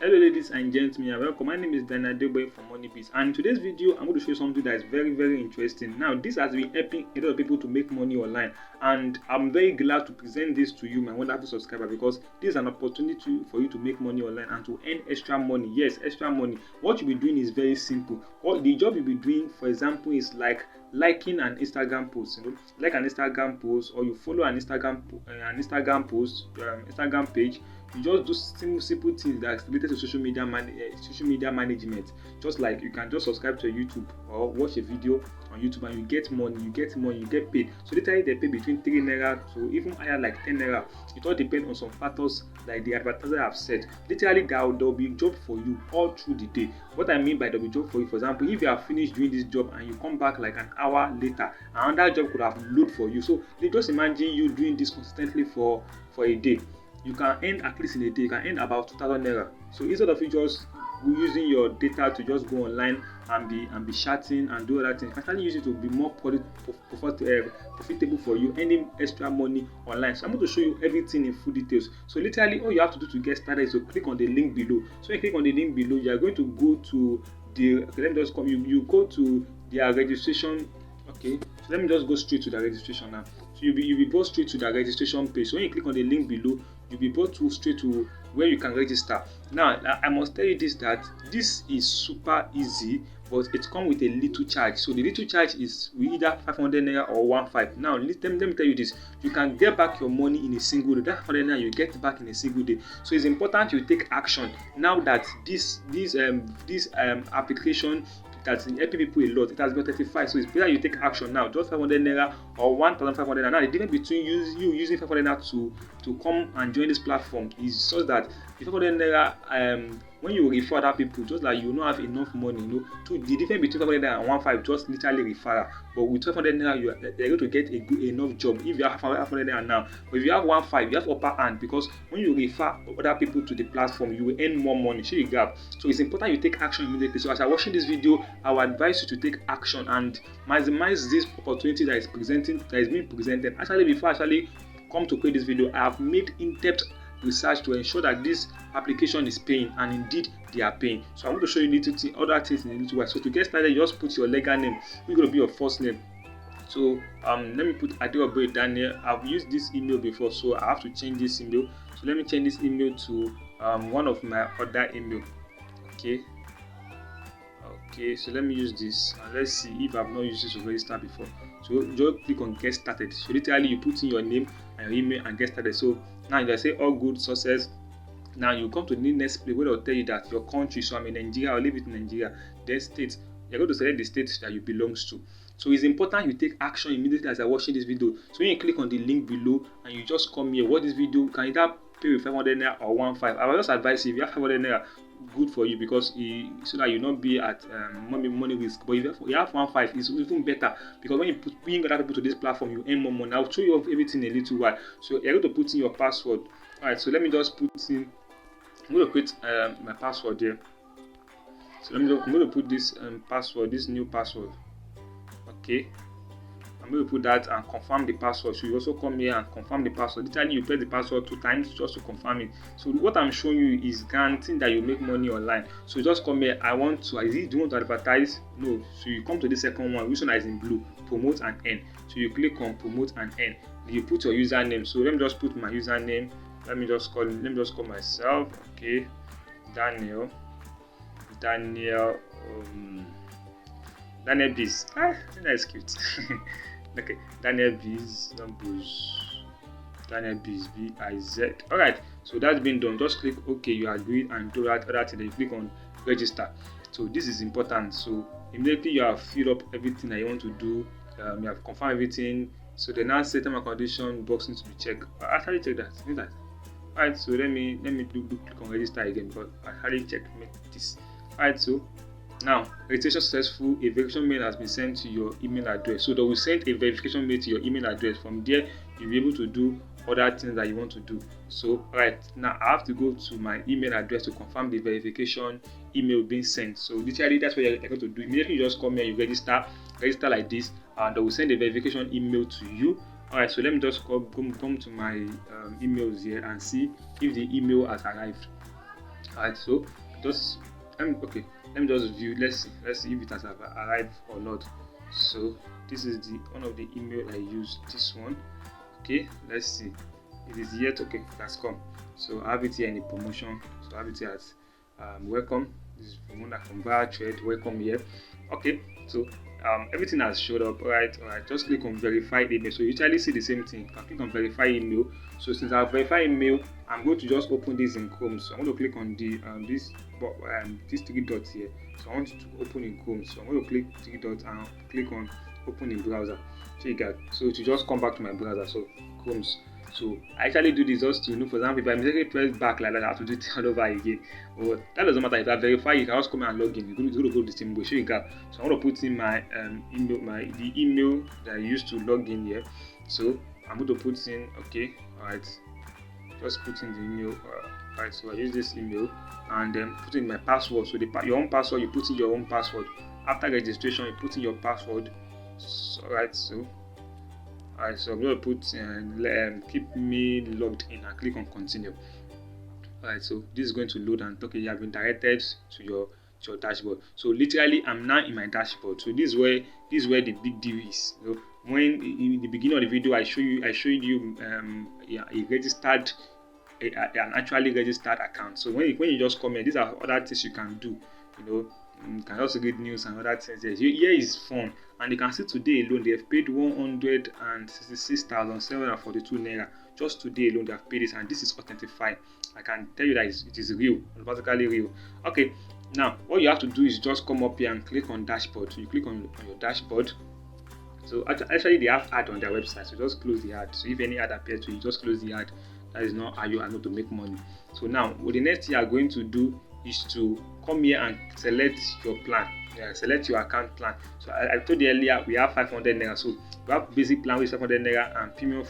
Hello ladies and gentlemen, and welcome. My name is Daniel Deboy from MoneyBiz, and in today's video I'm going to show you something that is very interesting. Now this has been helping a lot of people to make money online, and I'm very glad to present this to you, my wonderful subscriber, because this is an opportunity for you to make money online and to earn extra money. Yes, extra money. What you'll be doing is very simple. What the job you'll be doing, for example, is like liking an Instagram post, like an Instagram post, or you follow an Instagram post, Instagram page. You just do simple things that are related to social media management. Just like you can just subscribe to YouTube or watch a video on YouTube and you get money, you get paid. So literally they pay between 3 naira to even higher like 10 naira. It all depends on some factors like the advertiser have said. Literally there will be job for you all through the day. What I mean by there will be job for you, for example, if you are finished doing this job and you come back like an hour later, another job could have load for you. So just imagine you doing this consistently for a day. You can earn, at least in a day, you can earn about 2,000 naira. So instead of you just using your data to just go online and be chatting and do other things, you can start using it to be more profitable for you, earning extra money online. So I'm going to show you everything in full details. So literally all you have to do to get started is to click on the link below. So when you click on the link below, you are going to go to the, let me just come, you go to their registration. Okay, so let me just go straight to the registration now. So you'll be brought straight to the registration page. So when you click on the link below, you'll be brought straight to where you can register. Now I must tell you this, that this is super easy, but it comes with a little charge. So the little charge is either 500 naira or 15. Now let me tell you this: you can get back your money in a single day. That 500 naira you get back in a single day. So it's important you take action now that this application that's helping people a lot. It has been 35, so it's better you take action now. Just 500 naira or 1,500 naira. Now the difference between you using 500 naira to come and join this platform is such that the 500 naira, when you refer other people, just like you don't have enough money, to the difference between 500 naira and 15, just literally referral. But with 500 naira, you're able to get enough job. If you have 500 naira now, but if you have 15, you have upper hand, because when you refer other people to the platform, you will earn more money. See the gap. So it's important you take action immediately. So as you're watching this video, I will advise you to take action and maximize this opportunity that is being presented. Actually, before I actually come to create this video, I have made in-depth research to ensure that this application is paying, and indeed they are paying. So I'm going to show you other things in a little while. So to get started, you just put your legal name, which is going to be your first name. So let me put Adeoboye Daniel. I've used this email before, so I have to change this email. So let me change this email to one of my other email. Okay, so let me use this and let's see if I've not used this to register before. So just click on get started. So literally you put in your name and your email and get started. So now you say all good success. Now you come to the next place where they'll tell you that your country. So I'm in Nigeria, I'll leave it in Nigeria. Then state, you're going to select the state that you belongs to. So it's important you take action immediately as you're watching this video. So when you click on the link below and you just come here, watch this video, you can either pay with 500 naira or 15. I will just advise you, if you have 500 naira, good for you, because so that you not be at money risk. But if you have 15, it's even better, because when you bring other people to this platform, you earn more money. I'll show you everything in a little while. So you're going to put in your password. Alright, so let me just put in, I'm going to create my password here. So I'm going to put this password, this new password. Okay, I'm going to put that and confirm the password. So you also come here and confirm the password. Literally you press the password 2 times just to confirm it. So what I'm showing you is guaranteeing that you make money online. So just come here. Do you want to advertise? No. So you come to the second one, which one is in blue, promote and earn. So you click on promote and earn. You put your username. So let me just put my username. Let me just call myself. Okay, Daniel Biz. I think that is cute. Okay, Daniel Biz, Daniel Biz, B-I-Z. Alright, so that's been done. Just click OK, you agree, and do that other thing. Then you click on register. So this is important. So immediately you have filled up everything that you want to do. You have confirmed everything. So the now set term and condition box needs to be checked. I actually check that. Alright, so let me click on register again, but I actually make this. Alright, so now registration successful. A verification mail has been sent to your email address. So they will send a verification mail to your email address. From there you'll be able to do other things that you want to do. So right now I have to go to my email address to confirm the verification email being sent. So literally that's what you're going to do. Immediately you just come here, you register like this, and they will send a verification email to you. Alright, so let me just come to my emails here and see if the email has arrived. Alright, so just okay, let me just view. Let's see if it has arrived or not. So this is the one of the email I use. This one. Okay, let's see. It is yet. Okay, it has come. So I have it here in the promotion. So I have it here as welcome. This is Mona from ViaTrade. Welcome here. Okay, so everything has showed up. Alright. Just click on verify email. So you usually see the same thing. You can click on verify email. So since I've verified email, I'm going to just open this in Chrome. So I'm going to click on the these three dots here. So I want it to open in Chrome. So I'm going to click three dots and click on open in browser. So you got, so it will just come back to my browser. So Chrome's. So I actually do this just to know, for example, if I mistakenly press back like that, I have to do it all over again. But that doesn't matter. If I verify, you can just come and log in. You're going to go to the same way. So you got. So I'm going to put in my email, the email that I used to log in here. So I'm going to put in, okay, alright, just put in the email. Alright, so I use this email and then put in my password. So your own password, you put in your own password. After registration, you put in your password. So, alright, so I'm going to put keep me logged in and click on continue. Alright, so this is going to load and okay, you have been directed to your dashboard. So literally, I'm now in my dashboard. So this is where the big deal is. You know, when in the beginning of the video, I showed you a registered, an actually registered account. So when you just come here, these are other things you can do. You know, you can also read news and other things. Here is fun, and you can see today alone they have paid 166,742 naira. Just today alone they have paid this, and this is authentified. I can tell you that it is real, automatically real. Okay, now what you have to do is just come up here and click on dashboard. So you click on your dashboard. So actually they have ad on their website, so just close the ad. So if any ad appears to you, just close the ad. That is not how you are going to make money. So now what the next thing you are going to do is to come here and select your plan. Select your account plan. So I told you earlier we have 500 naira. So we have basic plan which is 500 naira and premium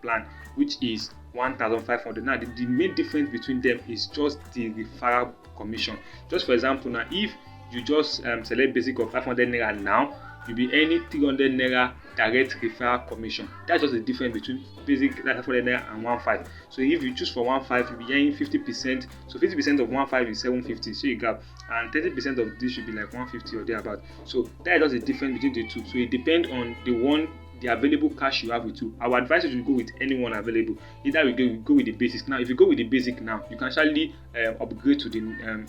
plan which is 1,500. Now the main difference between them is just the referral commission. Just for example, now if you just select basic of 500 naira now, you'll be earning 300 naira direct referral commission. That's just the difference between basic 500 naira and 1.5. So if you choose for 1.5, you'll be earning 50%. So 50% of 1.5 is 750. So you got, and 30% of this should be like 150 or thereabout. So that is just the difference between the two. So it depends on the available cash you have with you. Our advice is to go with anyone available. Either we go with the basics. Now, if you go with the basic now, you can actually upgrade to the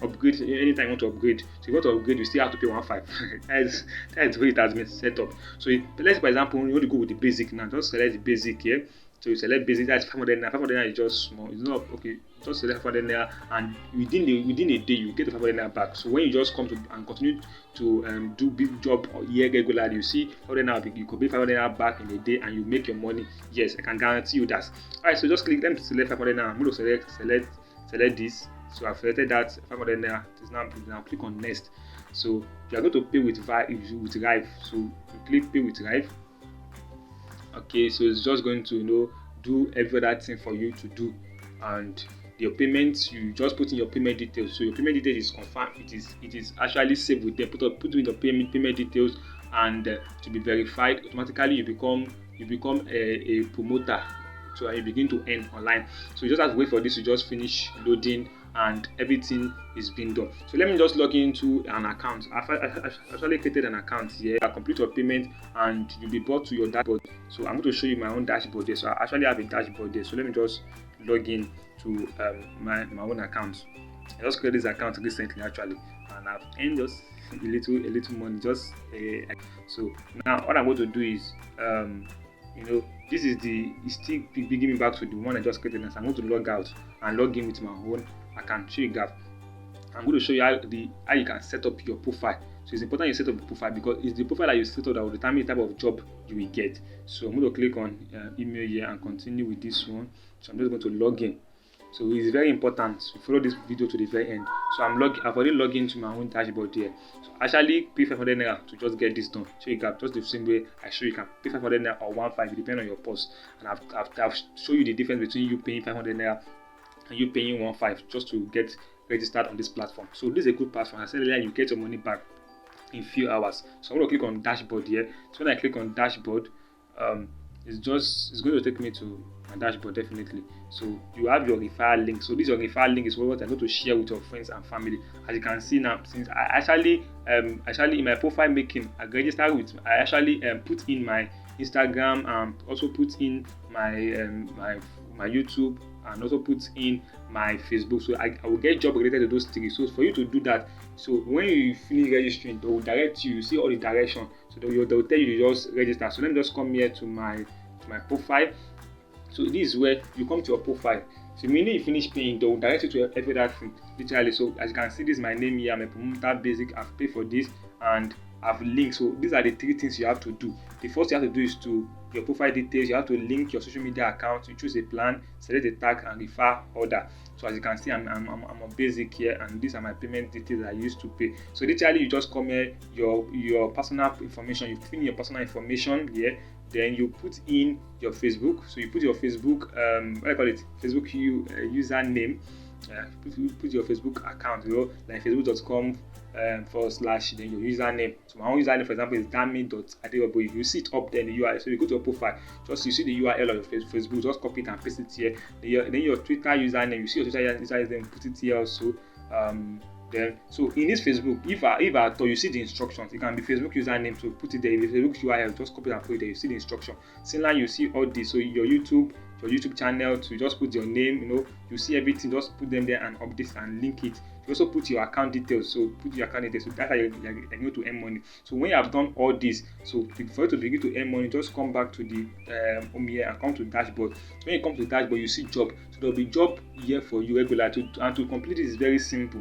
upgrade anytime you want to upgrade. So if you want to upgrade, you still have to pay 1.5. that is the way it has been set up. So let's, for example, you want to go with the basic now. Just select the basic here. So you select basic, that's 500 naira. 500 naira is just small. It's not okay. Just select 500 naira, and within a day you get the 500 naira back. So when you just come to and continue to do big job here regularly, you see 500 naira, you could pay 500 naira back in a day, and you make your money. Yes, I can guarantee you that. Alright, so just click. Let me select 500 naira. I'm going to select this. So I've selected that 500 naira. Now click on next. So you are going to pay with Rive. So you click pay with Rive. Okay, so it's just going to do every other thing for you to do, and your payments, you just put in your payment details. So your payment details is confirmed. It is actually saved with them. Put in the payment details, and to be verified automatically, you become a promoter. So you begin to earn online. So you just have to wait for this to just finish loading, and everything is being done. So let me just log into an account. I actually created an account here. I complete your payment and you'll be brought to your dashboard. So I'm going to show you my own dashboard there. So I actually have a dashboard there. So let me just log in to my own account. I just created this account recently actually, and I've earned just a little money. So now what I'm going to do is this is it's still bringing me back to the one I just created. So I'm going to log out and log in with my own account. So I'm going to show you how you can set up your profile. So it's important you set up the profile because it's the profile that you set up that will determine the type of job you will get. So I'm going to click on email here and continue with this one. So I'm just going to log in. So it's very important to follow this video to the very end. So I've already logged into my own dashboard here. So actually pay 500 naira to just get this done. So you can just the same way I show you can pay 500 naira or 1.5, depending on your post. And I've shown you the difference between you paying 500 naira and you paying 1.5 just to get registered on this platform. So this is a good platform. I said earlier, you get your money back in few hours. So I'm going to click on dashboard here. So when I click on dashboard, it's going to take me to my dashboard definitely. So you have your referral link. So this your referral link is what I'm going to share with your friends and family. As you can see now, since I actually in my profile making, I registered with, I actually put in my Instagram and also put in my my YouTube and also put in my Facebook. So I will get job related to those three. So for you to do that, so when you finish registering, they will direct you. You see all the direction. So they will tell you to just register. So let me just come here to my profile. So this is where you come to your profile. So immediately you finish paying, they will direct you to every other thing, literally. So as you can see, this is my name here. I'm a promoter basic. I've paid for this and I've linked. So these are the three things you have to do. The first you have to do is to your profile details. You have to link your social media account. You choose a plan, select a tag, and refer order. So as you can see, I'm on basic here, and these are my payment details I used to pay. So literally, you just come here, your personal information. You fill in your personal information here. Then you put in your Facebook. So you put your Facebook, what do I call it? Facebook username. Put your Facebook account, like facebook.com / then your username. So my own username, for example, is dami.adeoboye. You see it up there in the URL. So you go to your profile, just you see the URL of your Facebook, just copy it and paste it here. Then your Twitter username, you see your Twitter username, put it here also. Then so in this Facebook, if I thought you see the instructions, it can be Facebook username, so put it there. If it's Facebook URL, just copy it and put it there. You see the instruction. Similarly, you see all this. So your YouTube channel, so you just put your name, you see everything, just put them there and update and link it. You also put your account details, so put your account details, so that's how you're going to earn money. So when you have done all this, so for you to begin to earn money, just come back to the home here and come to dashboard. When you come to dashboard, you see job, so there'll be job here for you regular, and to complete it is very simple.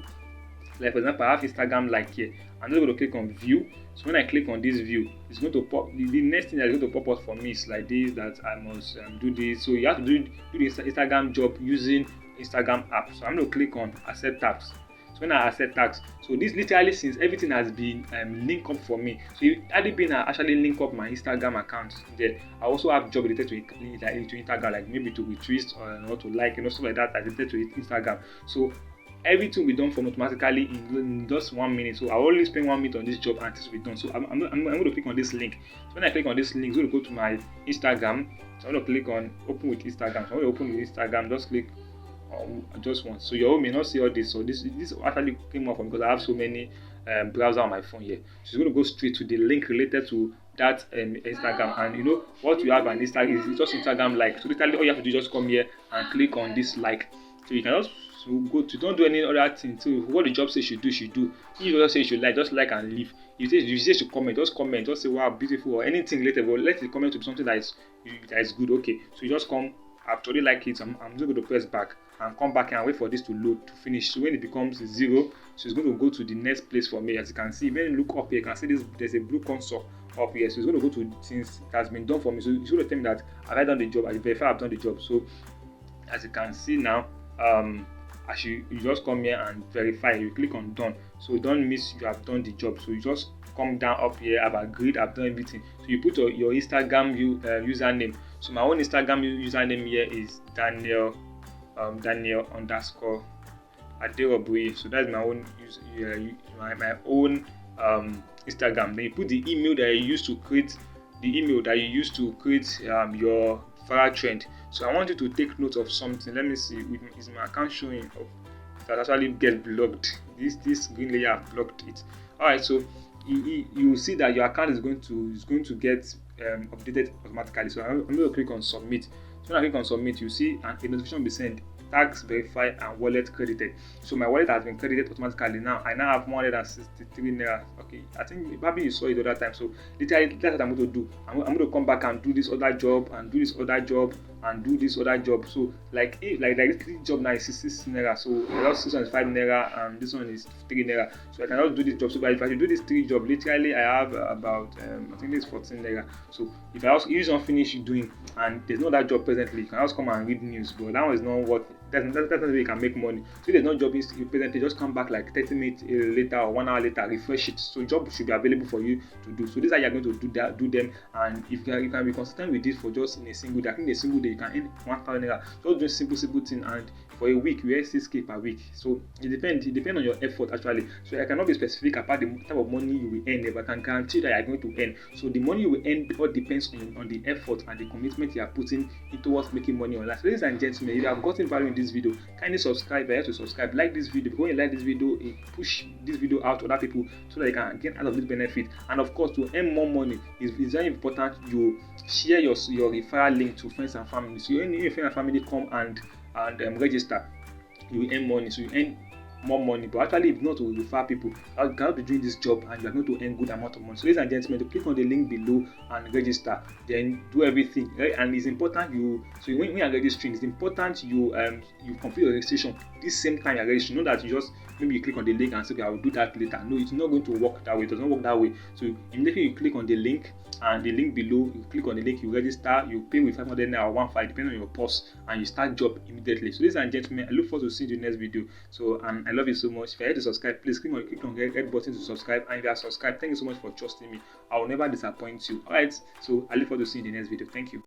Like for example, I have Instagram like here. I'm just going to click on view. So when I click on this view, it's going to pop. The next thing that's going to pop up for me is like this, that I must do this. So you have to do the Instagram job using Instagram app. So I'm going to click on accept tags. So when I accept tags, so this literally, since everything has been linked up for me, so it been actually link up my Instagram account there. I also have job related to Instagram, like maybe to retweet or to like, stuff like that related to Instagram. So everything will be done for me automatically in just 1 minute. So I only spend 1 minute on this job and this will be done. So I'm going to click on this link. So when I click on this link, it's going to go to my Instagram. So I'm going to click on open with Instagram. So I'm going to open with Instagram. Just click on just once. So your home may not see all this. So this actually came up because I have so many browsers on my phone here. So it's going to go straight to the link related to that Instagram. And what you have on Instagram is just Instagram like. So literally all you have to do is just come here and click on this like. So you can just go to, don't do any other thing. So what the job says you do. If you just say you should like, just like and leave. If you say you comment, just say wow, beautiful, or anything related. But let the comment to be something that is good. Okay, so you just come. I've already like it. I'm just going to press back and come back and wait for this to load to finish. So when it becomes 0, so it's going to go to the next place for me. As you can see, when you look up here, you can see there's a blue console up here. So it's going to go to, since it has been done for me. So it's going to tell me that I've done the job. I verify I've done the job. So as you can see now, as you just come here and verify, you click on done. So don't miss, you have done the job. So you just come down up here, I've agreed, I've done everything. So you put your Instagram username. So my own Instagram username here is Daniel _ Adeoboye. So that's my own my own Instagram. Then you put the email that you used to create your viral trend. So I want you to take note of something. Let me see. Is my account showing up? That actually get blocked. This green layer have blocked it. Alright, so you see that your account is going to get updated automatically. So I'm going to click on submit. So when I click on submit, you see a notification will be sent. Tags verified and wallet credited. So my wallet has been credited automatically now. I now have 163 naira. Okay, I think probably you saw it the other time. So literally that's what I'm going to do. I'm going to come back and do this other job and do this other job and do this other job. So like this job now is 66 naira. So this one is 5 naira and this one is 3 naira. So I can also do this job. So but if I do this 3 job, literally I have about I think it's 14 naira. So if I also use on finish doing and there's no that job presently, you can also come and read news. But that one is not what. That's not the way you can make money. So if there's no job presently, just come back like 30 minutes later or 1 hour later, refresh it. So job should be available for you to do. So this is how you're going to do them. And if you can be consistent with this for just in a single day, I think in a single day you can earn 1,000 naira. Just doing simple thing. And for a week you earn 6k per week. So it depends on your effort actually. So I cannot be specific about the type of money you will earn, but I can guarantee that you are going to earn. So the money you will earn all depends on the effort and the commitment you are putting towards making money online. So ladies and gentlemen, if you have gotten value in this video, kindly subscribe. I have to subscribe, like this video. Because when you like this video, it push this video out to other people so that they can get out of this benefit. And of course, to earn more money, it's very important you share your referral link to friends and family. So when your friends and family come and register, you will earn money. So you earn more money. But actually, if not to refer people, you cannot be doing this job and you are going to earn good amount of money. So ladies and gentlemen, to click on the link below and register, then do everything, right? And it's important so when you are registering, it's important you complete your registration this same time you are registering. Not that you just maybe you click on the link and say, okay, I will do that later. No, it's not going to work that way. It does not work that way. So immediately you click on the link and the link below, you click on the link, you register, you pay with 500 naira or 1.5 depending on your purse, and you start job immediately. So ladies and gentlemen, I look forward to seeing you in the next video. So I love you so much. If you are here to subscribe, please click on the red button to subscribe. And if you are subscribed, thank you so much for trusting me. I will never disappoint you. Alright, so I look forward to seeing you in the next video. Thank you.